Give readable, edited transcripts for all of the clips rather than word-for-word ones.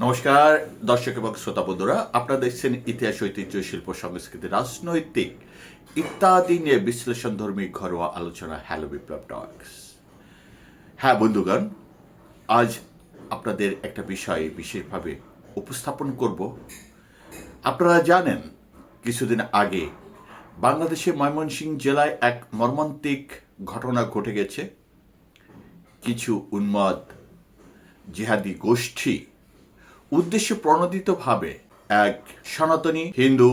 নমস্কার দর্শক এবং শ্রোতা বন্ধুরা, আপনারা দেখছেন ইতিহাস, ঐতিহ্য, শিল্প, সংস্কৃতি, রাজনৈতিক ইত্যাদি নিয়ে বিশ্লেষণধর্মী ঘরোয়া আলোচনা হ্যালো বিপ্লব টক্স। হ্যাঁ বন্ধুগণ, আজ আপনাদের একটা বিষয় বিশেষভাবে উপস্থাপন করব। আপনারা জানেন কিছুদিন আগে বাংলাদেশের ময়মনসিংহ জেলায় এক মর্মান্তিক ঘটনা ঘটে গেছে। কিছু উন্মাদ জিহাদি গোষ্ঠী উদ্দেশ্য প্রণোদিতভাবে এক সনাতনী হিন্দু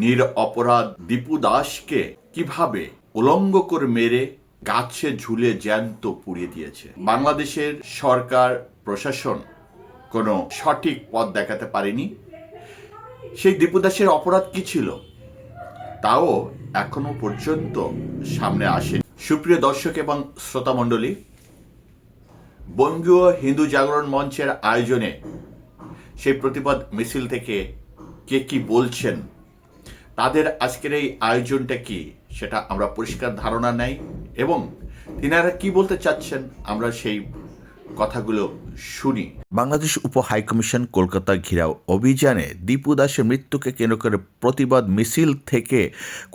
নিরপরাধ দীপু দাসকে কিভাবে উলঙ্গ করে মেরে গাছে ঝুলে জ্যান্ত পুড়িয়ে দিয়েছে। বাংলাদেশের সরকার প্রশাসন কোনো সঠিক পথ দেখাতে পারেনি। সেই দীপু দাসের অপরাধ কি ছিল তাও এখনো পর্যন্ত সামনে আসে। সুপ্রিয় দর্শক এবং শ্রোতা মণ্ডলী, বঙ্গীয় হিন্দু জাগরণ মঞ্চের আয়োজনে সেই প্রতিবাদ মিছিল থেকে কে কি বলছেন, তাদের আজকের এই আয়োজনটা কি সেটা আমরা পরিষ্কার ধারণা নেই এবং তিনারা কি বলতে চাচ্ছেন আমরা সেই কথাগুলো শুনি। বাংলাদেশ উপ হাইকমিশন কলকাতা ঘেরাও অভিযানে দীপু দাসের মৃত্যুকে কেন্দ্র করে প্রতিবাদ মিছিল থেকে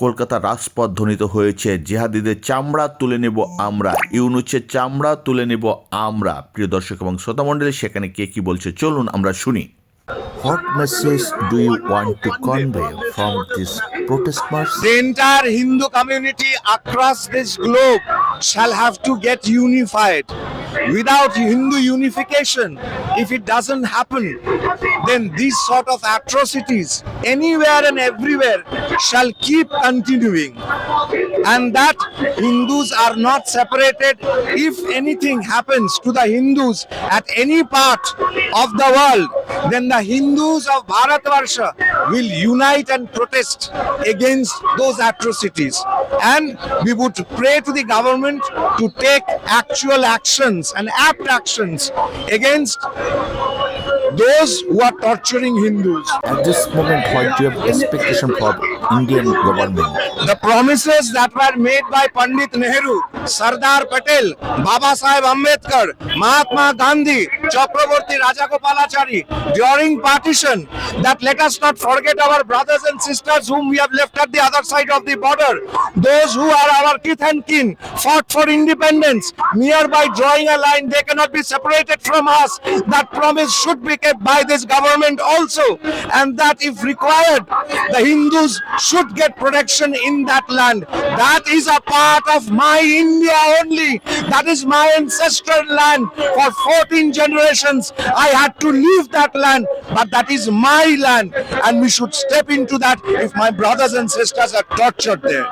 কলকাতা রাজপথ ধ্বনিত হয়েছে জিহাদিদের চামড়া তুলে নেব আমরা, ইউনূসের চামড়া তুলে নেব আমরা। প্রিয় দর্শক এবং শ্রোতামণ্ডলী, সেখানে কে কি বলছে চলুন আমরা শুনি। What message do you want to convey from this protest march? The entire Hindu community across this globe shall have to get unified. Without Hindu unification, if it doesn't happen, then these sort of atrocities anywhere and everywhere shall keep continuing. And that Hindus are not separated. If anything happens to the Hindus at any part of the world, then the Hindus of Bharatvarsha will unite and protest against those atrocities. And we would pray to the government to take actual actions and apt actions against those who are torturing Hindus. At this moment, what do you have expectation from Indian government? The promises that were made by Pandit Nehru, Sardar Patel, Baba Saheb Ambedkar, Mahatma Gandhi, Chakraborty Rajagopalachari during partition, that let us not forget our brothers and sisters whom we have left at the other side of the border, those who are our kith and kin, fought for independence, merely drawing a line, they cannot be separated from us. That promise should be kept by this government also, and that if required, the Hindus should get protection in that land. That is a part of my India only. That is my ancestral land. For 14 generations I had to leave that land, but that is my land, and we should step into that if my brothers and sisters are tortured there.